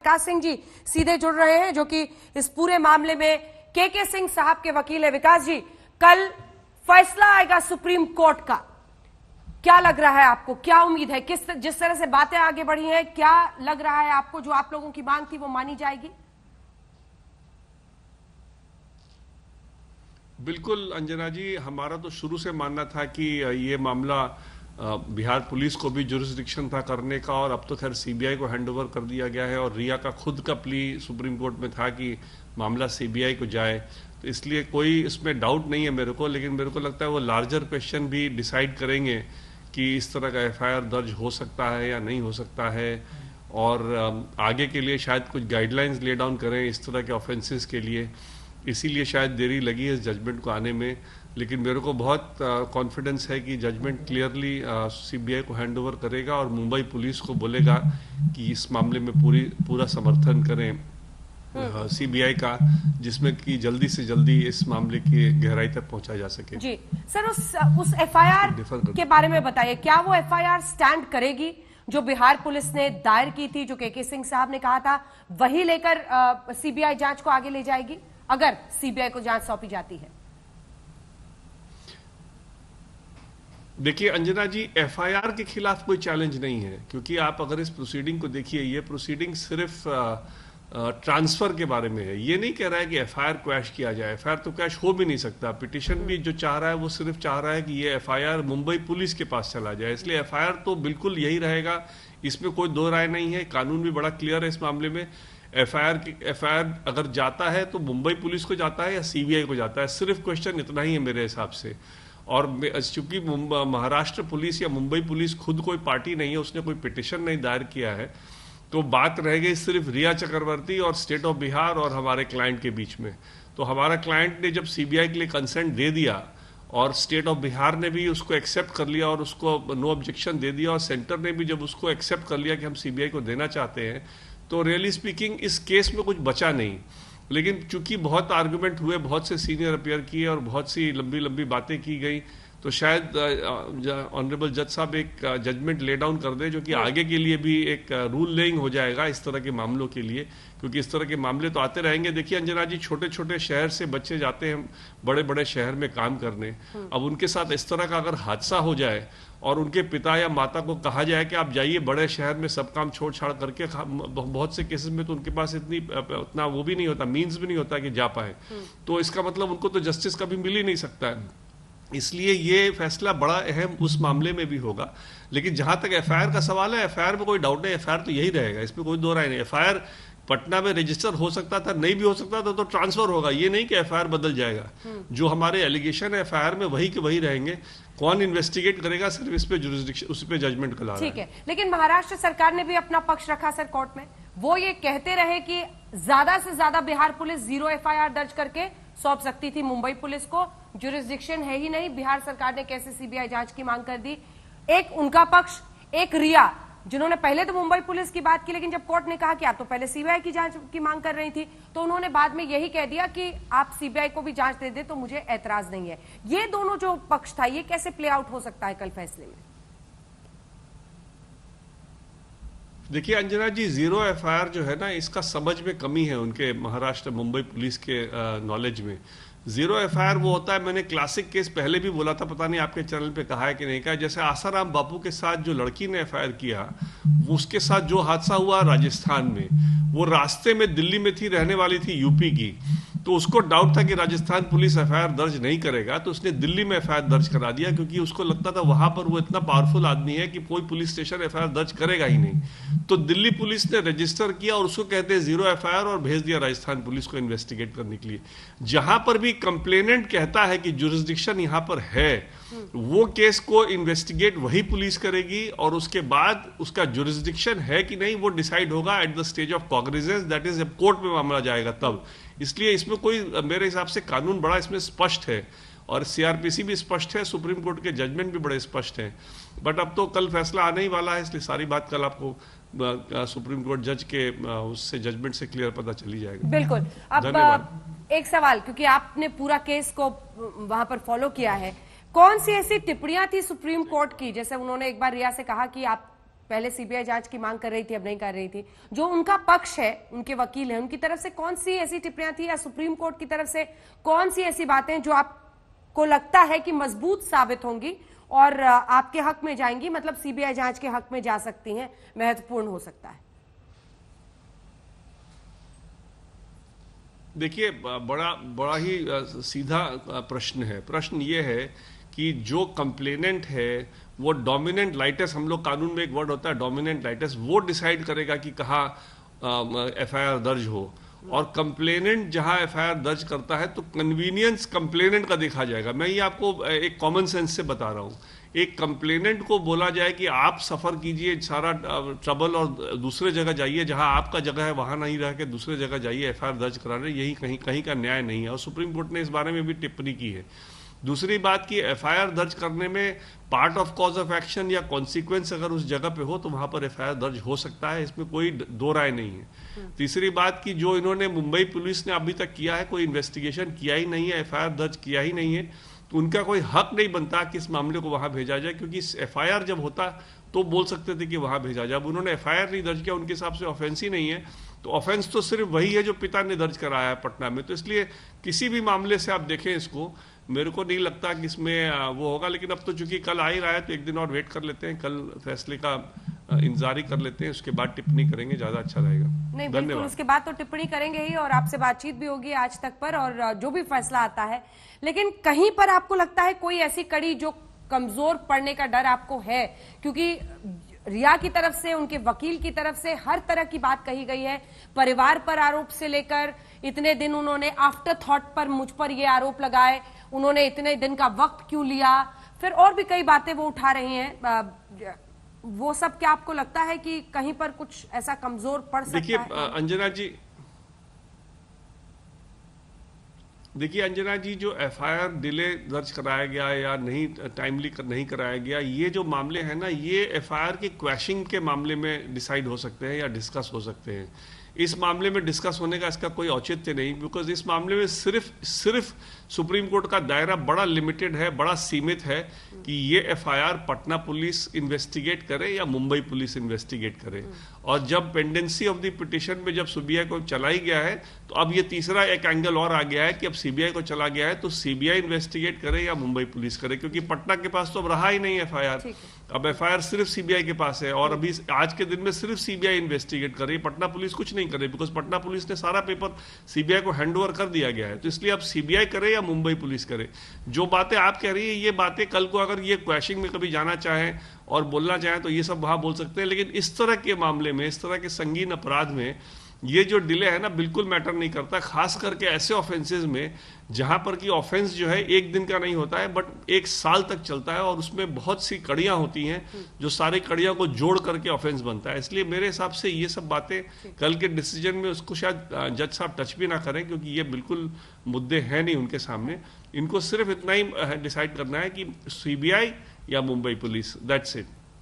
विकास सिंह जी सीधे जुड़ रहे हैं, जो कि इस पूरे मामले में के सिंह साहब के वकील है। विकास जी, कल फैसला आएगा सुप्रीम कोर्ट का, क्या लग रहा है आपको, क्या उम्मीद है, जिस तरह से बातें आगे बढ़ी हैं, क्या लग रहा है आपको जो आप लोगों की मांग थी वो मानी जाएगी? बिल्कुल अंजना जी, हमारा तो शुरू से मानना था कि ये मामला बिहार पुलिस को भी जुरिस्डिक्शन था करने का, और अब तो खैर सीबीआई को हैंडओवर कर दिया गया है। और रिया का खुद का प्ली सुप्रीम कोर्ट में था कि मामला सीबीआई को जाए, तो इसलिए कोई इसमें डाउट नहीं है मेरे को। लेकिन मेरे को लगता है वो लार्जर क्वेश्चन भी डिसाइड करेंगे कि इस तरह का एफआईआर दर्ज हो सकता है या नहीं हो सकता है, और आगे के लिए शायद कुछ गाइडलाइंस ले डाउन करें इस तरह के ऑफेंसेस के लिए। इसीलिए शायद देरी लगी है इस जजमेंट को आने में। लेकिन मेरे को बहुत कॉन्फिडेंस है कि जजमेंट क्लियरली सीबीआई को हैंडओवर करेगा और मुंबई पुलिस को बोलेगा कि इस मामले में पूरा समर्थन करें सीबीआई का, जिसमें कि जल्दी से जल्दी इस मामले की गहराई तक पहुंचा जा सके। जी सर, उस एफआईआर के बारे में बताइए, क्या वो एफआईआर स्टैंड करेगी जो बिहार पुलिस ने दायर की थी, जो के सिंह साहब ने कहा था वही लेकर सीबीआई जांच को आगे ले जाएगी अगर सीबीआई को जांच सौंपी जाती है? देखिए अंजना जी, एफआईआर के खिलाफ कोई चैलेंज नहीं है, क्योंकि आप अगर इस प्रोसीडिंग को देखिए, ये प्रोसीडिंग सिर्फ ट्रांसफर के बारे में है। ये नहीं कह रहा है कि एफआईआर क्वैश किया जाए, एफआईआर तो क्वैश हो भी नहीं सकता। पिटीशन भी जो चाह रहा है वो सिर्फ चाह रहा है कि ये एफआईआर मुंबई पुलिस के पास चला जाए, इसलिए एफआईआर तो बिल्कुल यही रहेगा, इसमें कोई दो राय नहीं है। कानून भी बड़ा क्लियर है इस मामले में। एफआईआर अगर जाता है तो मुंबई पुलिस को जाता है या सीबीआई को जाता है, सिर्फ क्वेश्चन इतना ही है मेरे हिसाब से। और चूंकि महाराष्ट्र पुलिस या मुंबई पुलिस खुद कोई पार्टी नहीं है, उसने कोई पिटीशन नहीं दायर किया है, तो बात रह गई सिर्फ रिया चक्रवर्ती और स्टेट ऑफ बिहार और हमारे क्लाइंट के बीच में। तो हमारा क्लाइंट ने जब सीबीआई के लिए कंसेंट दे दिया और स्टेट ऑफ बिहार ने भी उसको एक्सेप्ट कर लिया और उसको नो ऑब्जेक्शन दे दिया, और सेंटर ने भी जब उसको एक्सेप्ट कर लिया कि हम सीबीआई को देना चाहते हैं, तो रियली स्पीकिंग इस केस में कुछ बचा नहीं। लेकिन चूंकि बहुत आर्गुमेंट हुए, बहुत से सीनियर अपीयर किए और बहुत सी लंबी लंबी बातें की गई, तो शायद ऑनरेबल जज साहब एक जजमेंट ले डाउन कर दे, जो कि आगे के लिए भी एक रूल लेइंग हो जाएगा इस तरह के मामलों के लिए, क्योंकि इस तरह के मामले तो आते रहेंगे। देखिए अंजना जी, छोटे छोटे शहर से बच्चे जाते हैं बड़े बड़े शहर में काम करने, अब उनके साथ इस तरह का अगर हादसा हो जाए और उनके पिता या माता को कहा जाए कि आप जाइए बड़े शहर में सब काम छोड़ छाड़ करके, बहुत से केसेस में तो उनके पास उतना वो भी नहीं होता, मीन्स भी नहीं होता कि जा पाए, तो इसका मतलब उनको तो जस्टिस कभी मिल ही नहीं सकता है। इसलिए ये फैसला बड़ा अहम उस मामले में भी होगा। लेकिन जहां तक एफआईआर का सवाल है, एफआईआर में कोई डाउट नहीं, एफआईआर तो यही रहेगा, इसमें कोई दो राय नहीं। एफआईआर पटना में रजिस्टर हो सकता था, नहीं भी हो सकता था, तो ट्रांसफर होगा, ये नहीं कि एफआईआर बदल जाएगा। जो हमारे एलिगेशन है एफआईआर में वही के वही रहेंगे। कौन इन्वेस्टिगेट करेगा, सिर्फ इस पे जुरिस्डिक्शन, उस पे जजमेंट करा रहा है। ठीक है, लेकिन महाराष्ट्र सरकार ने भी अपना पक्ष रखा सर कोर्ट में। वो ये कहते रहे कि ज्यादा से ज्यादा बिहार पुलिस 0 एफआईआर दर्ज करके सौंप सकती थी मुंबई पुलिस को, जुरिस्डिक्शन है ही नहीं। बिहार सरकार ने कैसे सीबीआई जांच की मांग कर दी। एक उनका पक्ष, एक रिया, जिन्होंने पहले तो मुंबई पुलिस की बात की, लेकिन जब कोर्ट ने कहा कि आप तो पहले सीबीआई की जांच की मांग कर रही थी, तो उन्होंने बाद में यही कह दिया कि आप सीबीआई को भी जांच दे दे तो मुझे ऐतराज नहीं है। ये दोनों जो पक्ष था, ये कैसे प्ले आउट हो सकता है कल फैसले में? देखिए अंजना जी, 0 एफआईआर जो है ना, इसका समझ में कमी है उनके महाराष्ट्र मुंबई पुलिस के नॉलेज में। 0 एफआईआर वो होता है, मैंने क्लासिक केस पहले भी बोला था, पता नहीं आपके चैनल पे कहा है कि नहीं कहा, जैसे आसाराम बापू के साथ जो लड़की ने एफआईआर किया, उसके साथ जो हादसा हुआ राजस्थान में, वो रास्ते में दिल्ली में थी, रहने वाली थी यूपी की, तो उसको डाउट था कि राजस्थान पुलिस एफआईआर दर्ज नहीं करेगा, तो उसने दिल्ली में एफआईआर दर्ज करा दिया, क्योंकि उसको लगता था वहां पर वो इतना पावरफुल आदमी है कि कोई पुलिस स्टेशन एफआईआर दर्ज करेगा ही नहीं। तो दिल्ली पुलिस ने रजिस्टर किया और उसको कहते हैं 0 एफआईआर, और भेज दिया राजस्थान पुलिस को इन्वेस्टिगेट करने के लिए। जहां पर भी कंप्लेनेंट कहता है कि जुरिस्डिक्शन यहां पर है, वो केस को इन्वेस्टिगेट वही पुलिस करेगी, और उसके बाद उसका जुरिस्डिक्शन है कि नहीं वो डिसाइड होगा at the stage of cognizance, that is जब कोर्ट में मामला जाएगा तब। इसलिए इसमें कोई, मेरे हिसाब से कानून बड़ा इसमें स्पष्ट है, और सीआरपीसी भी स्पष्ट है, सुप्रीम कोर्ट के जजमेंट भी बड़े स्पष्ट हैं। बट अब तो कल फैसला आने ही वाला है, इसलिए सारी बात कल आपको सुप्रीम कोर्ट जज के उससे जजमेंट से क्लियर पता चली जाएगा। बिल्कुल। अब एक सवाल, क्योंकि आपने पूरा केस को वहां पर फॉलो किया है, कौन सी ऐसी टिप्पणियां थी सुप्रीम कोर्ट की, जैसे उन्होंने एक बार रिया से कहा कि आप पहले सीबीआई जांच की मांग कर रही थी, अब नहीं कर रही थी, जो उनका पक्ष है, उनके वकील हैं, उनकी तरफ से कौन सी ऐसी टिप्पणियां थी या सुप्रीम कोर्ट की तरफ से कौन सी ऐसी बातें जो आपको लगता है कि मजबूत साबित होंगी और आपके हक में जाएंगी, मतलब सीबीआई जांच के हक में जा सकती हैं, महत्वपूर्ण हो सकता है? देखिए, बड़ा ही सीधा प्रश्न है। प्रश्न ये है कि जो कंप्लेनेंट है वो डोमिनेंट लाइटस, हम लोग कानून में एक वर्ड होता है डोमिनेंट लाइटस, वो डिसाइड करेगा कि कहाँ एफआईआर दर्ज हो। और कंप्लेनेंट जहां एफआईआर दर्ज करता है तो कन्वीनियंस कंप्लेनेंट का देखा जाएगा। मैं ये आपको एक कॉमन सेंस से बता रहा हूँ। एक कंप्लेनेंट को बोला जाए कि आप सफर कीजिए सारा ट्रबल और दूसरे जगह जाइए, जहां आपका जगह है वहां नहीं रह के दूसरे जगह जाइए एफआईआर दर्ज कराने, यही कहीं का न्याय नहीं है। और सुप्रीम कोर्ट ने इस बारे में भी टिप्पणी की है। दूसरी बात कि एफआईआर दर्ज करने में part of cause of action या कॉन्सिक्वेंस अगर उस जगह पे हो तो वहां पर एफआईआर दर्ज हो सकता है, इसमें कोई दो राय नहीं है। तीसरी बात कि जो इन्होंने मुंबई पुलिस ने अभी तक किया है, कोई इन्वेस्टिगेशन किया ही नहीं है, एफआईआर दर्ज किया ही नहीं है, तो उनका कोई हक नहीं बनता कि इस मामले को वहां भेजा जाए, क्योंकि एफआईआर जब होता तो बोल सकते थे कि वहां भेजा जाए। अब उन्होंने एफआईआर नहीं दर्ज किया, उनके हिसाब से ऑफेंस ही नहीं है, तो ऑफेंस तो सिर्फ वही है जो पिता ने दर्ज कराया है पटना में। तो इसलिए किसी भी मामले से आप देखें इसको, मेरे को नहीं लगता कि इसमें वो होगा। लेकिन अब तो चूंकि कल आ ही रहा है तो एक दिन और वेट कर लेते हैं, कल फैसले का इंतजार ही कर लेते हैं, उसके बाद टिप्पणी करेंगे, ज्यादा अच्छा रहेगा। नहीं, बिल्कुल उसके बाद तो टिप्पणी करेंगे ही और आपसे बातचीत भी होगी आज तक पर और जो भी फैसला आता है। लेकिन कहीं पर आपको लगता है कोई ऐसी कड़ी जो कमजोर पड़ने का डर आपको है? क्योंकि रिया की तरफ से, उनके वकील की तरफ से हर तरह की बात कही गई है, परिवार पर आरोप से लेकर इतने दिन उन्होंने आफ्टर थॉट पर मुझ पर ये आरोप लगाए, उन्होंने इतने दिन का वक्त क्यों लिया, फिर और भी कई बातें वो उठा रही हैं। वो सब क्या आपको लगता है कि कहीं पर कुछ ऐसा कमजोर पड़ सकता है? देखिए अंजना जी, जो एफआईआर डिले दर्ज कराया गया या नहीं, टाइमली नहीं कराया गया, ये जो मामले हैं ना, ये एफआईआर के क्वैशिंग के मामले में डिसाइड हो सकते हैं या डिस्कस हो सकते हैं। इस मामले में डिस्कस होने का इसका कोई औचित्य नहीं, बिकॉज इस मामले में सिर्फ सुप्रीम कोर्ट का दायरा बड़ा लिमिटेड है, बड़ा सीमित है कि ये एफआईआर पटना पुलिस इन्वेस्टिगेट करे या मुंबई पुलिस इन्वेस्टिगेट करे। और जब पेंडेंसी ऑफ द पिटिशन में जब सीबीआई को चला ही गया है, तो अब ये तीसरा एक एंगल और आ गया है कि अब सीबीआई को चला गया है तो सीबीआई इन्वेस्टिगेट करे या मुंबई पुलिस करे, क्योंकि पटना के पास तो अब रहा ही नहीं एफआईआर। अब एफआईआर सिर्फ सीबीआई के पास है और अभी आज के दिन में सिर्फ सीबीआई इन्वेस्टिगेट कर रही है, पटना पुलिस कुछ नहीं करे, बिकॉज पटना पुलिस ने सारा पेपर सीबीआई को हैंडओवर कर दिया गया है। तो इसलिए अब सीबीआई करे या मुंबई पुलिस करे। जो बातें आप कह रही है, ये बातें कल को अगर ये क्वैशिंग में कभी जाना चाहें और बोलना चाहें तो ये सब वहां बोल सकते हैं, लेकिन इस तरह के मामले में, इस तरह के संगीन अपराध में ये जो डिले है ना, बिल्कुल मैटर नहीं करता, खास करके ऐसे ऑफेंसेस में जहां पर कि ऑफेंस जो है एक दिन का नहीं होता है बट एक साल तक चलता है और उसमें बहुत सी कड़ियां होती हैं जो सारी कड़ियां को जोड़ करके ऑफेंस बनता है। इसलिए मेरे हिसाब से ये सब बातें कल के डिसीजन में उसको शायद जज साहब टच भी ना करें, क्योंकि ये बिल्कुल मुद्दे हैं नहीं उनके सामने। इनको सिर्फ इतना ही डिसाइड करना है कि सीबीआई या मुंबई पुलिस, दैट्स इट।